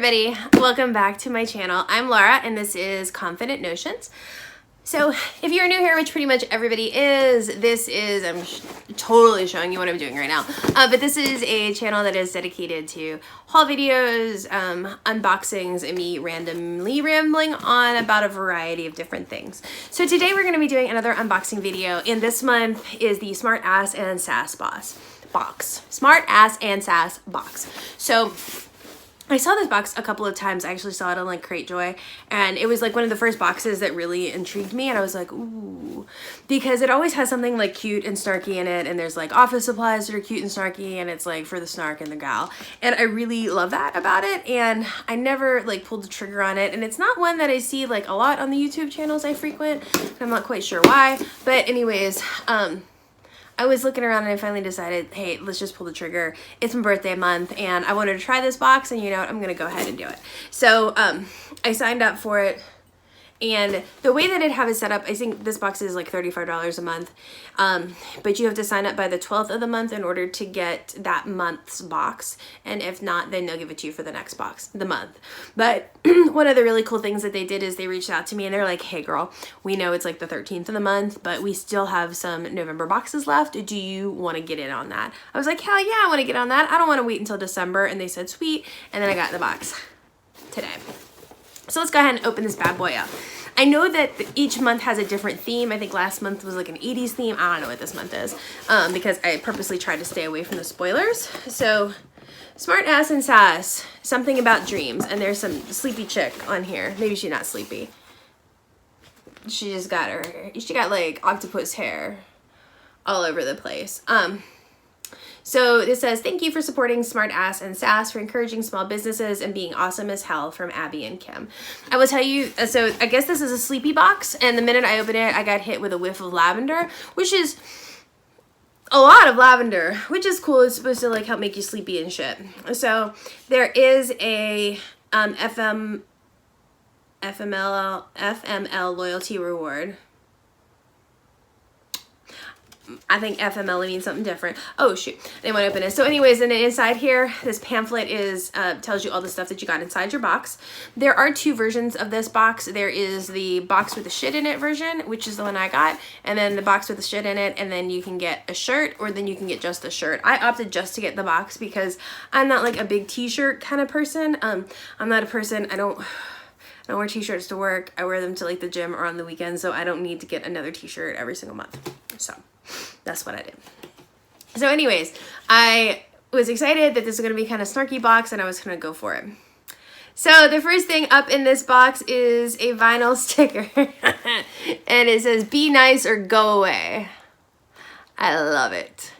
everybody, welcome back to my channel. I'm Laura and this is Confident Notions. So if you're new here, which pretty much everybody is, I'm totally showing you what I'm doing right now. But this is a channel that is dedicated to haul videos, unboxings, and me randomly rambling on about a variety of different things. So today we're going to be doing another unboxing video, and this month is the Smartass And Sass box. Smartass And Sass box. So I saw this box a couple of times. I actually saw it on like Cratejoy, and it was like one of the first boxes that really intrigued me, and I was like, ooh, because it always has something like cute and snarky in it, and there's like office supplies that are cute and snarky, and it's like for the snark and the gal, and I really love that about it, and I never like pulled the trigger on it, and it's not one that I see like a lot on the YouTube channels I frequent. I'm not quite sure why, but anyways, I was looking around and I finally decided, hey, let's just pull the trigger. It's my birthday month and I wanted to try this box, and you know what, I'm gonna go ahead and do it. So I signed up for it, and the way that it have it set up, I think this box is like $35 a month, but you have to sign up by the 12th of the month in order to get that month's box, and if not, then they'll give it to you for the next month. But one of the really cool things that they did is they reached out to me and they're like, hey girl, we know it's like the 13th of the month, but we still have some November boxes left. Do you want to get in on that? I was like, hell yeah, I want to get on that. I don't want to wait until December. And they said sweet, and then I got the box today. So let's go ahead and open this bad boy up. I know that each month has a different theme. I think last month was like an 80s theme. I don't know what this month is, because I purposely tried to stay away from the spoilers. So Smartass And Sass, something about dreams, and there's some sleepy chick on here. Maybe she's not sleepy. She just got she got like octopus hair all over the place. So it says, thank you for supporting Smartass And Sass, for encouraging small businesses and being awesome as hell, from Abby and Kim. I will tell you, so I guess this is a sleepy box, and the minute I opened it, I got hit with a whiff of lavender, which is a lot of lavender, which is cool. It's supposed to like help make you sleepy and shit. So there is a FML loyalty reward. I think FML means something different. Oh shoot, I didn't want to open it. So anyways, and then inside here, this pamphlet is tells you all the stuff that you got inside your box. There are two versions of this box. There is the box with the shit in it version, which is the one I got, and then the box with the shit in it, and then you can get a shirt, or then you can get just the shirt. I opted just to get the box because I'm not like a big t-shirt kind of person. I'm not a person, I don't wear t-shirts to work. I wear them to like the gym or on the weekends, so I don't need to get another t-shirt every single month. So that's what I did. So anyways, I was excited that this was going to be kind of snarky box, and I was going to go for it. So the first thing up in this box is a vinyl sticker and it says, be nice or go away. I love it.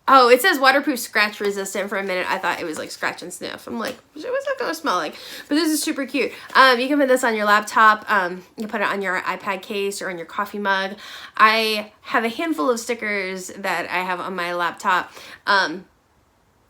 Oh, it says waterproof, scratch resistant. For a minute I thought it was like scratch and sniff. I'm like, what's that gonna smell like? But this is super cute. You can put this on your laptop. You can put it on your iPad case or on your coffee mug. I have a handful of stickers that I have on my laptop.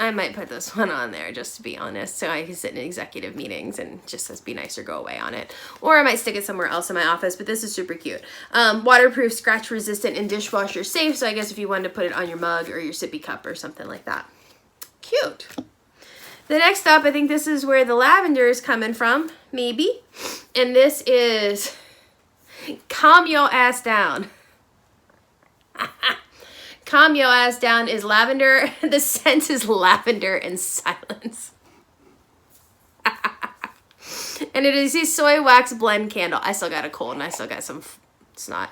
I might put this one on there, just to be honest, so I can sit in executive meetings and just says be nice or go away on it. Or I might stick it somewhere else in my office, but this is super cute. Waterproof, scratch resistant, and dishwasher safe, so I guess if you wanted to put it on your mug or your sippy cup or something like that. Cute. The next up, I think this is where the lavender is coming from, maybe. And this is calm your ass down. Calm your ass down is lavender. The scent is lavender and silence. And it is a soy wax blend candle. I still got a cold and I still got some snot.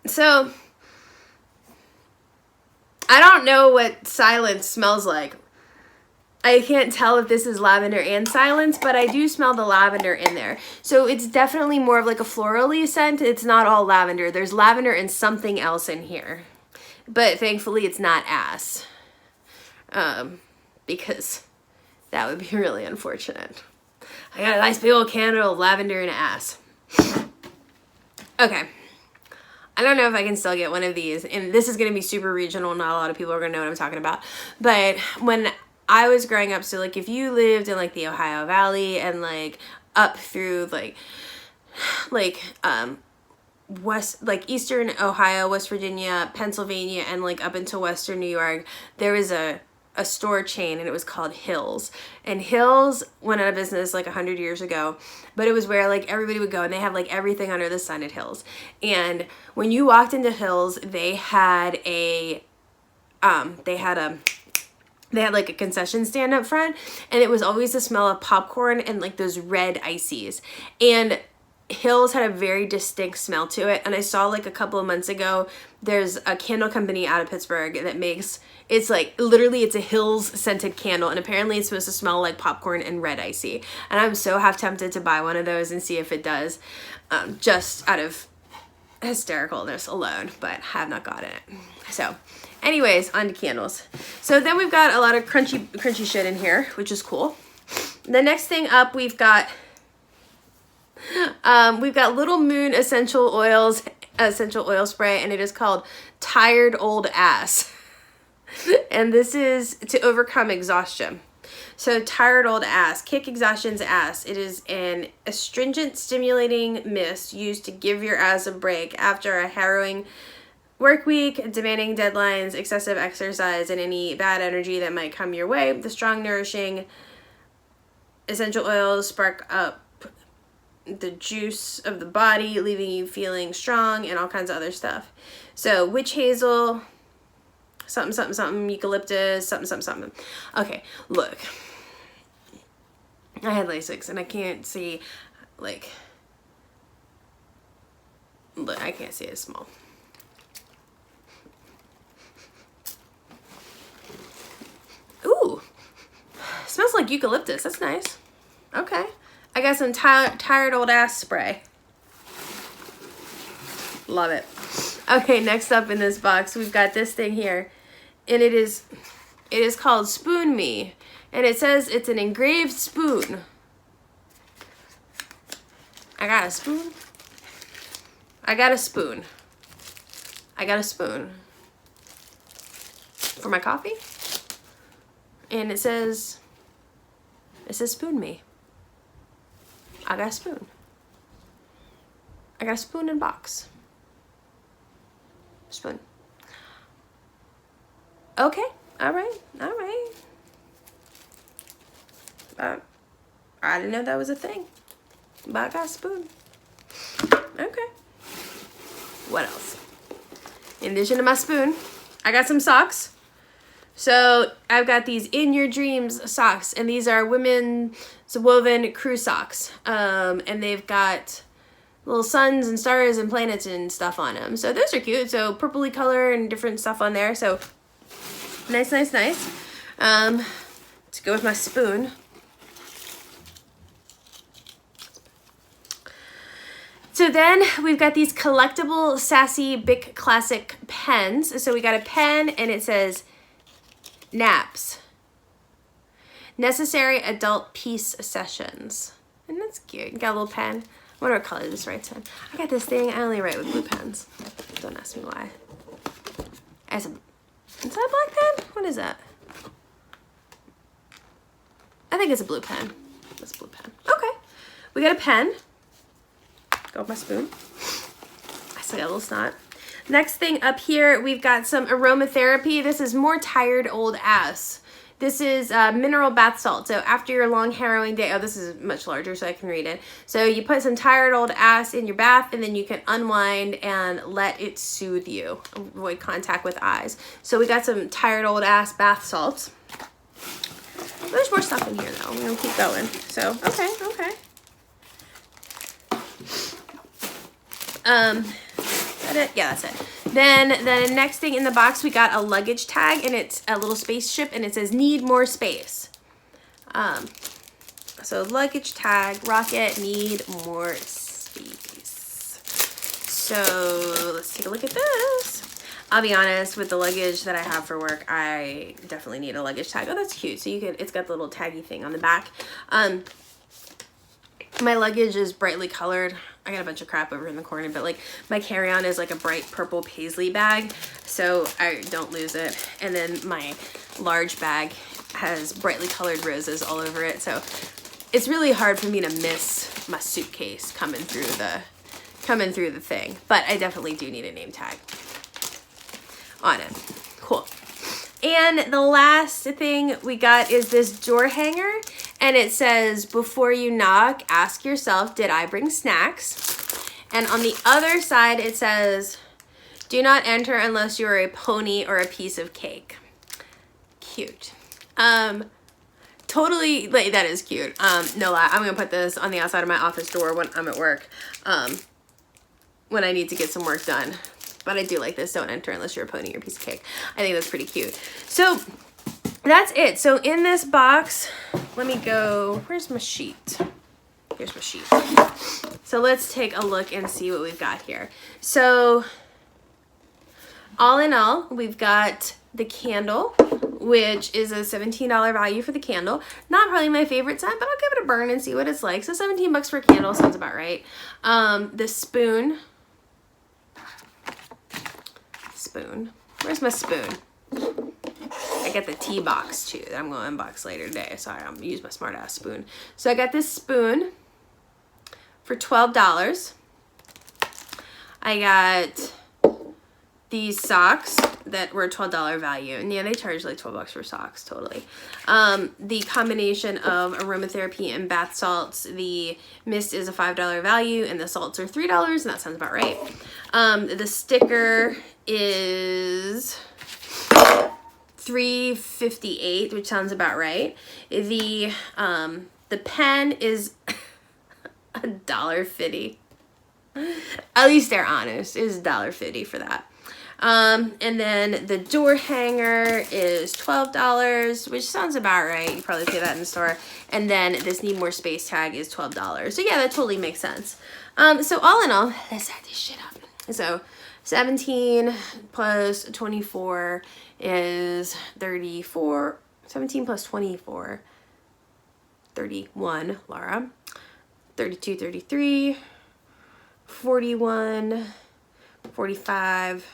So I don't know what silence smells like. I can't tell if this is lavender and silence, but I do smell the lavender in there. So it's definitely more of like a florally scent. It's not all lavender. There's lavender and something else in here. But thankfully it's not ass. Because that would be really unfortunate. I got a nice big old candle of lavender and ass. Okay. I don't know if I can still get one of these. And this is going to be super regional. Not a lot of people are going to know what I'm talking about. But when I was growing up, so like if you lived in like the Ohio Valley and like up through like eastern Ohio, West Virginia, Pennsylvania, and like up into western New York, there was a a store chain, and it was called Hills. And Hills went out of business like 100 years ago, but it was where like everybody would go, and they have like everything under the sun at Hills. And when you walked into Hills, they had like a concession stand up front, and it was always the smell of popcorn and like those red ices. And Hills had a very distinct smell to it. And I saw like a couple of months ago, there's a candle company out of Pittsburgh that makes, it's like literally it's a Hills scented candle, and apparently it's supposed to smell like popcorn and red icy. And I'm so half tempted to buy one of those and see if it does, just out of hystericalness alone, but have not gotten it. So anyways, on to candles. So then we've got a lot of crunchy shit in here, which is cool. The next thing up, we've got Little Moon essential oil spray, and it is called Tired Old Ass. And this is to overcome exhaustion. So Tired Old Ass, kick exhaustion's ass. It is an astringent stimulating mist used to give your ass a break after a harrowing work week, demanding deadlines, excessive exercise, and any bad energy that might come your way. The strong, nourishing essential oils spark up the juice of the body, leaving you feeling strong, and all kinds of other stuff. So witch hazel, something, eucalyptus, something. Okay, look. I had LASIK and I can't see, like, look, I can't see it small. Ooh, smells like eucalyptus. That's nice. Okay. I got some tired old ass spray. Love it. Okay, next up in this box, we've got this thing here. And it is called Spoon Me. And it says it's an engraved spoon. I got a spoon. I got a spoon. I got a spoon. For my coffee. And it says Spoon Me. I got a spoon. I got a spoon and box. Spoon. Okay. All right. I didn't know that was a thing. But I got a spoon. Okay. What else? In addition to my spoon, I got some socks. So I've got these In Your Dreams socks, and these are women's woven crew socks. And they've got little suns and stars and planets and stuff on them. So those are cute. So purpley color and different stuff on there. So nice. To go with my spoon. So then we've got these collectible Sassy Bic Classic pens. So we got a pen, and it says Naps. Necessary Adult Peace Sessions. And that's cute. Got a little pen. I wonder what color this writes in. I got this thing. I only write with blue pens. Don't ask me why. Is that a black pen? What is that? I think it's a blue pen. That's a blue pen. Okay. We got a pen. Go with my spoon. I still got a little snot. Next thing up here, we've got some aromatherapy. This is more Tired Old Ass. This is mineral bath salt. So after your long harrowing day, this is much larger so I can read it. So you put some tired old ass in your bath, and then you can unwind and let it soothe you. Avoid contact with eyes. So we got some tired old ass bath salts. There's more stuff in here though. We're gonna keep going. So, okay. Is that it? Yeah, that's it. Then the next thing in the box, we got a luggage tag, and it's a little spaceship, and it says need more space. So luggage tag, rocket, need more space. So let's take a look at this. I'll be honest, with the luggage that I have for work, I definitely need a luggage tag. Oh, that's cute. So it's got the little taggy thing on the back. My luggage is brightly colored. I got a bunch of crap over in the corner, but like my carry-on is like a bright purple paisley bag, so I don't lose it. And then my large bag has brightly colored roses all over it, so it's really hard for me to miss my suitcase coming through the thing. But I definitely do need a name tag on it. Cool. And the last thing we got is this door hanger, and it says, before you knock, ask yourself, did I bring snacks? And on the other side, it says, do not enter unless you are a pony or a piece of cake. Cute. Totally, like, that is cute. No lie, I'm gonna put this on the outside of my office door when I'm at work, when I need to get some work done. But I do like this, don't enter unless you're a pony or a piece of cake. I think that's pretty cute. So that's it. So in this box, let me go, where's my sheet? Here's my sheet. So let's take a look and see what we've got here. So all in all, we've got the candle, which is a $17 value for the candle. Not probably my favorite scent, but I'll give it a burn and see what it's like. So 17 bucks for a candle sounds about right. The spoon. Where's my spoon? I got the tea box too that I'm going to unbox later today. Sorry, I'm going to use my Smartass spoon. So I got this spoon for $12. I got these socks that were a $12 value, and yeah, they charge like 12 bucks for socks, totally. The combination of aromatherapy and bath salts, the mist is a $5 value, and the salts are $3, and that sounds about right. The sticker is $3.58, which sounds about right. The pen is $1.50. At least they're honest. It is $1.50 for that. And then the door hanger is $12, which sounds about right. You probably pay that in the store. And then this need more space tag is $12. So yeah, that totally makes sense. So all in all, let's add this shit up. So 17 plus 24 is 34. 17 plus 24, 31, Laura. 32, 33, 41, 45,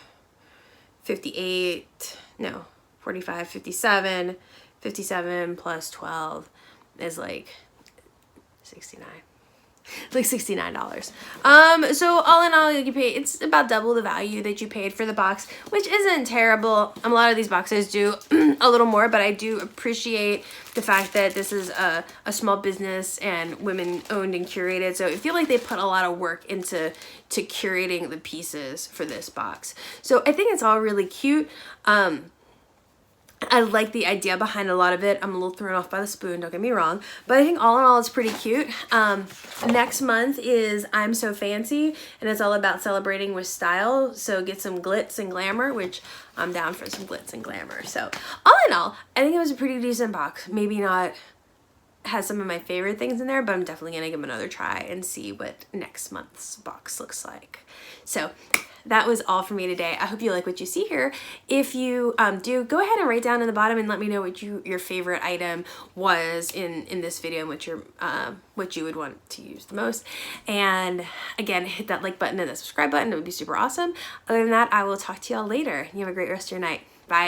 58, no, 45, 57, 57 plus 12 is like 69. Like $69. So all in all, you pay, it's about double the value that you paid for the box, which isn't terrible. A lot of these boxes do a little more, but I do appreciate the fact that this is a small business and women owned and curated. So I feel like they put a lot of work into curating the pieces for this box. So I think it's all really cute. I like the idea behind a lot of it. I'm a little thrown off by the spoon, don't get me wrong. But I think all in all, it's pretty cute. Next month is I'm So Fancy, and it's all about celebrating with style. So get some glitz and glamour, which I'm down for some glitz and glamour. So all in all, I think it was a pretty decent box. Maybe not has some of my favorite things in there, but I'm definitely going to give them another try and see what next month's box looks like. So that was all for me today. I hope you like what you see here. If you do, go ahead and write down in the bottom and let me know what your favorite item was in this video and what you would want to use the most. And again, hit that like button and that subscribe button. It would be super awesome. Other than that, I will talk to y'all later. You have a great rest of your night. Bye.